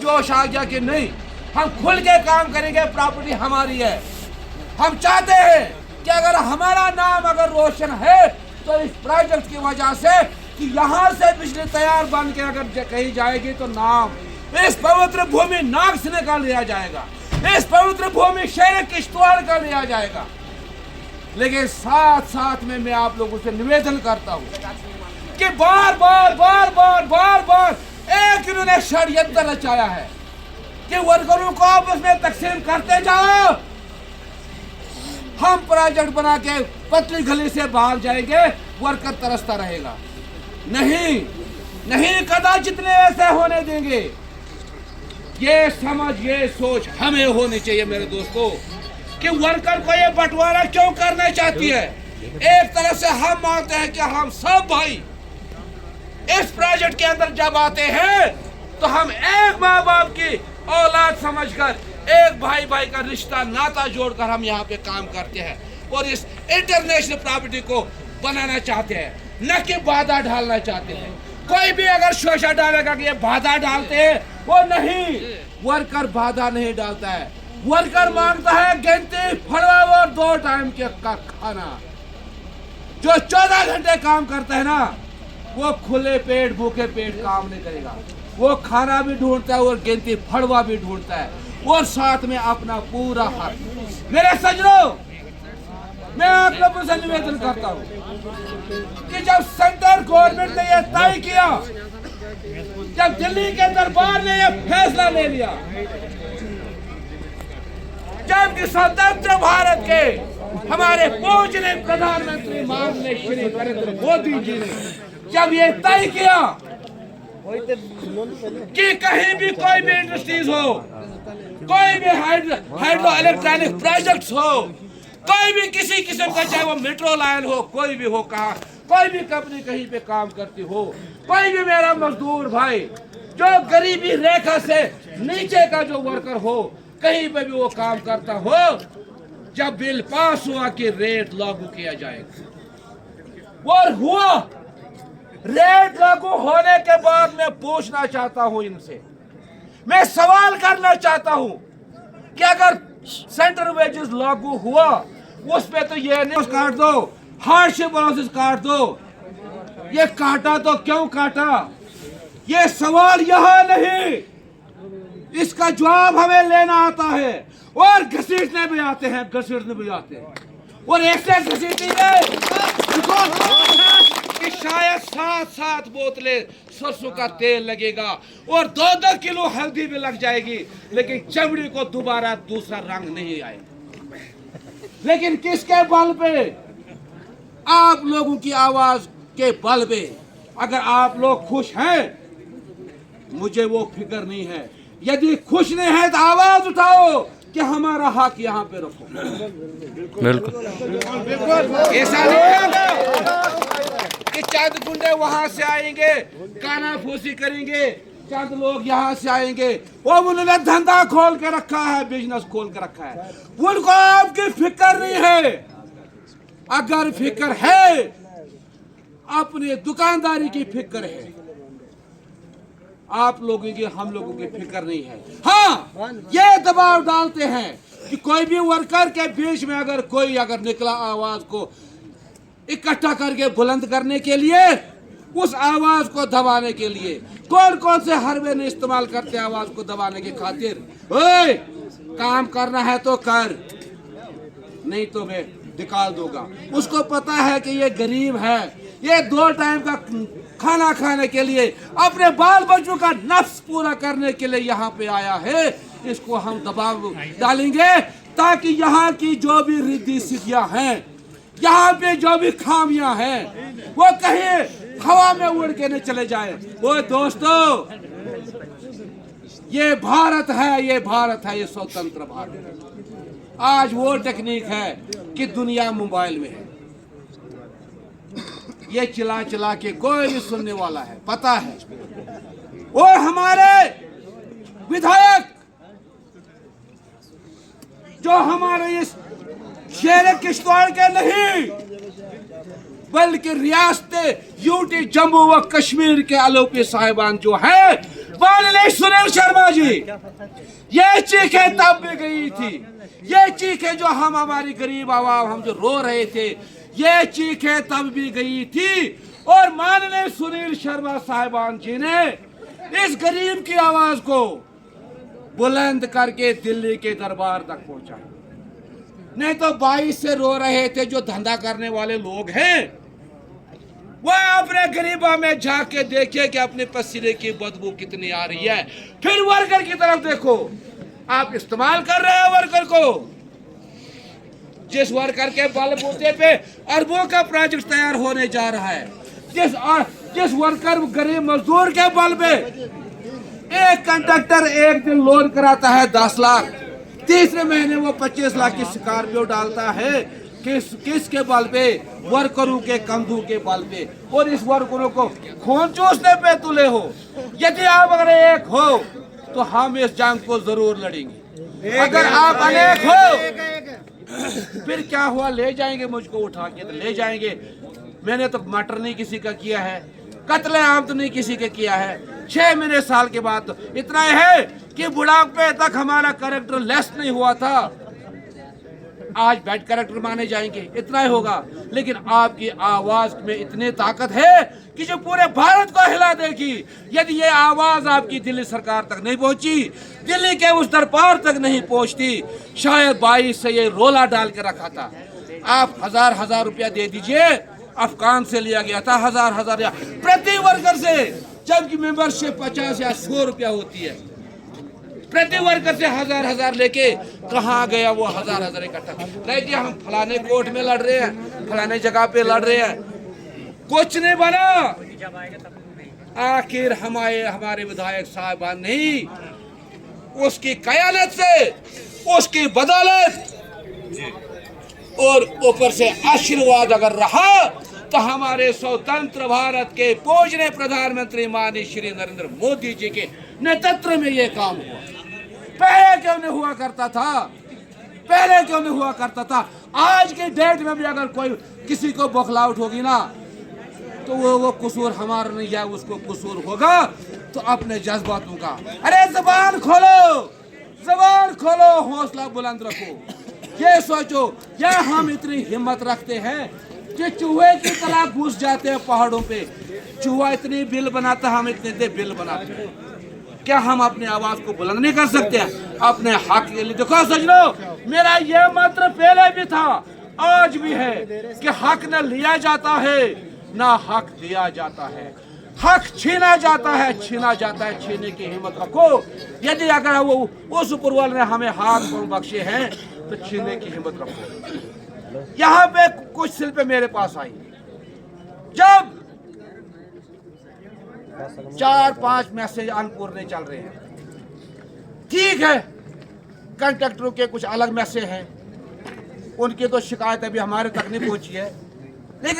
जोश आ गया कि नहीं हम खुल के काम करेंगे, प्रॉपर्टी हमारी है। हम चाहते हैं कि अगर हमारा नाम अगर रोशन है तो इस प्रोजेक्ट की वजह से कि यहाँ से बिजली तैयार बन के अगर कही जाएगी तो नाम इस पवित्र भूमि नागसने का लिया जाएगा, इस पवित्र भूमि शहर किश्तवाड़ का लिया जाएगा। लेकिन साथ साथ में मैं आप लोगों से निवेदन करता हूँ कि बार बार बार बार बार बार एक इन्होंने षड्यंत्र रचाया है कि वर्करों को आपस में तकसीम करते जाओ, हम प्रोजेक्ट बना के पतली गली से बाहर जाएंगे, वर्कर तरसता रहेगा। नहीं नहीं, कदाचित नहीं ऐसे होने देंगे। ये समझ ये सोच हमें होनी चाहिए मेरे दोस्तों कि वर्कर को ये बंटवारा क्यों करना चाहती है। एक तरफ से हम मानते हैं कि हम सब भाई इस प्रोजेक्ट के अंदर जब आते हैं तो हम एक माँ बाप की औलाद समझकर एक भाई भाई का रिश्ता नाता जोड़कर हम यहाँ पे काम करते हैं और इस इंटरनेशनल प्रॉपर्टी को बनाना चाहते हैं, न कि बाधा डालना चाहते हैं। कोई भी अगर शोषा डालेगा कि ये बाधा डालते हैं, वो नहीं, वर्कर बाधा नहीं डालता है। वर्कर मांगता है गिनती फड़वा और 2 टाइम के का खाना। जो 14 घंटे काम करता है ना, वो खुले पेट भूखे पेट काम नहीं करेगा। वो खाना भी ढूंढता है और गिनती फड़वा भी ढूंढता है और साथ में अपना पूरा हक। मेरे सज्जनों, मैं आप लोगों से निवेदन करता हूँ कि जब सेंट्रल गवर्नमेंट ने यह तय किया, जब दिल्ली के दरबार ने यह फैसला ले लिया, जब स्वतंत्र भारत के हमारे पूजनीय प्रधानमंत्री माननीय श्री नरेंद्र मोदी जी ने जब ये तय किया कि कहीं भी कोई भी इंडस्ट्रीज हो, कोई भी हाइड्रो इलेक्ट्रॉनिक प्रोजेक्ट्स हो, कोई भी किसी किस्म का, चाहे वो मेट्रो लाइन हो, कोई भी हो, कहा कोई भी कंपनी कहीं पे काम करती हो, कोई भी मेरा मजदूर भाई जो गरीबी रेखा से नीचे का जो वर्कर हो, कहीं पे भी वो काम करता हो, जब बिल पास हुआ कि रेट लागू किया जाएगा और हुआ, रेट लागू होने के बाद मैं पूछना चाहता हूं इनसे, मैं सवाल करना चाहता हूं कि अगर सेंट्रल वेजेस लागू हुआ उस पे तो ये नहीं काट दो, हार्डशिप लॉसेस काट दो, ये काटा तो क्यों काटा? ये सवाल यहाँ नहीं, इसका जवाब हमें लेना आता है और घसीटने भी आते हैं, घसीटने भी आते हैं और ऐसे घसीटेंगे कि शायद 7-7 बोतलें सरसों का तेल लगेगा और 2-2 किलो हल्दी भी लग जाएगी, लेकिन चमड़ी को दोबारा दूसरा रंग नहीं आएगा। लेकिन किसके बल पे? आप लोगों की आवाज के बल पे। अगर आप लोग खुश हैं, मुझे वो फिक्र नहीं है। यदि खुश नहीं है तो आवाज उठाओ कि हमारा हक यहाँ पे रखो। बिल्कुल ऐसा नहीं होगा कि चंद गुंडे वहां से आएंगे, काना फूसी करेंगे, चंद लोग यहाँ से आएंगे, वो उन्होंने धंधा खोल के रखा है, बिजनेस खोल के रखा है, उनको आपकी फिक्र नहीं है। अगर फिक्र है, अपनी दुकानदारी की फिक्र है, आप लोगों की, हम लोगों की फिक्र नहीं है। हाँ, ये दबाव डालते हैं कि कोई भी वर्कर के बीच में अगर कोई अगर निकला आवाज को इकट्ठा करके बुलंद करने के लिए, उस आवाज को दबाने के लिए कौन कौन से हरबे ने इस्तेमाल करते हैं आवाज को दबाने के खातिर। ओए, काम करना है तो कर, नहीं तो मैं निकाल दूंगा। उसको पता है कि ये गरीब है, ये 2 टाइम का खाना खाने के लिए, अपने बाल बच्चों का नफ्स पूरा करने के लिए यहाँ पे आया है। इसको हम दबाव डालेंगे ताकि यहाँ की जो भी रिद्धि सिद्धियां हैं, यहाँ पे जो भी खामियां हैं, वो कहीं हवा में उड़ के नहीं चले जाए। वो दोस्तों, ये भारत है, ये भारत है, ये स्वतंत्र भारत है। आज वो टेक्निक है कि दुनिया मोबाइल में है, ये चिल्ला चिल्ला के कोई भी सुनने वाला है, पता है। और हमारे विधायक जो हमारे इस शहर किश्तवाड़ के नहीं बल्कि रियासत यूटी जम्मू व कश्मीर के आलोपी साहिबान जो है, माननीय सुनील शर्मा जी, थी, ये चीखें तब भी गई थी, ये चीखें जो हम हमारी गरीब आवाम हम जो रो रहे थे, ये चीखें तब भी गई थी। और माननीय सुनील शर्मा साहिबान जी ने इस गरीब की आवाज को बुलंद करके दिल्ली के दरबार तक पहुंचा। नहीं तो 22 से रो रहे थे जो धंधा करने वाले लोग हैं, वह अपने गरीबा में झांक के देखिए कि अपने पसीने की बदबू कितनी आ रही है। फिर वर्कर की तरफ देखो, आप इस्तेमाल कर रहे हैं वर्कर को। जिस वर्कर के बलबूते पे अरबों का प्रोजेक्ट तैयार होने जा रहा है, जिस वर्कर गरीब मजदूर के बल पे एक कंडक्टर एक दिन लोन कराता है 10 लाख, तीसरे महीने वो 25 लाख की स्कॉर्पियो डालता है। किसके बल पे? वर्करों के कंधों के बल पे। और इस वर्करों को खून चूसने पे तुले हो। यदि आप अगर एक हो तो हम इस जंग को जरूर लड़ेंगे। अगर आप अनेक हो फिर क्या हुआ? ले जाएंगे मुझको उठा के, तो ले जाएंगे। मैंने तो मर्डर नहीं किसी का किया है, कत्ले आम तो नहीं किसी का किया है। 6 महीने साल के बाद तो इतना है कि बुढ़ापे तक हमारा कैरेक्टर लेस नहीं हुआ था, आज बेड कैरेक्टर माने जाएंगे, इतना ही होगा। लेकिन आपकी आवाज में इतनी ताकत है कि जो पूरे भारत को हिला देगी। यदि ये आवाज आपकी दिल्ली सरकार तक नहीं पहुंची, दिल्ली के उस दरबार तक नहीं पहुंचती, शायद 22 से ये रोला डाल के रखा था। आप हजार रुपया दे दीजिए, अफगान से लिया गया था हजार प्रति वर्कर से, जबकि मेंबरशिप 50 या 100 रुपया होती है। प्रति वर्कर से हजार लेके कहाँ गया वो हजार इकट्ठा? नहीं जी, हम फलाने कोर्ट में लड़ रहे हैं, फलाने जगह पे लड़ रहे हैं, कुछ नहीं बना। आखिर हमारे विधायक साहबान नहीं, उसकी कयानत से, उसकी बदौलत और ऊपर से आशीर्वाद अगर रहा तो हमारे स्वतंत्र भारत के पूजनीय प्रधानमंत्री माननीय श्री नरेंद्र मोदी जी के नेतृत्व में ये काम हुआ। पहले क्यों नहीं हुआ करता था? पहले क्यों नहीं हुआ करता था? आज के डेट में भी अगर कोई किसी को बौखलाहट होगी ना, तो वो कसूर हमारा नहीं है, उसको कसूर होगा तो अपने जज्बातों का। अरे जबान खोलो, हौसला बुलंद रखो। ये सोचो, क्या हम इतनी हिम्मत रखते हैं कि चूहे की तरह घुस जाते हैं पहाड़ों पे? चूहा इतनी बिल बनाता है, हम इतने बिल बनाते हैं। क्या हम अपनी आवाज को बुलंद नहीं कर सकते हैं अपने हक के लिए? देखो सजनों, मेरा यह मंत्र पहले भी था, आज भी है कि हक न लिया जाता है ना हक दिया जाता है। हक छीना जाता है, छीने की हिम्मत रखो। यदि अगर वो उस ऊपर ने हमें हाथ बख्शे हैं तो छीनने की हिम्मत रखो। यहाँ पे कुछ शिल्पे मेरे पास आई, जब 4-5 मैसेज अनपूर्ण चल रहे हैं, ठीक है, कंडक्टरों के कुछ अलग मैसेज हैं, उनकी तो शिकायत अभी हमारे तक नहीं पहुंची है।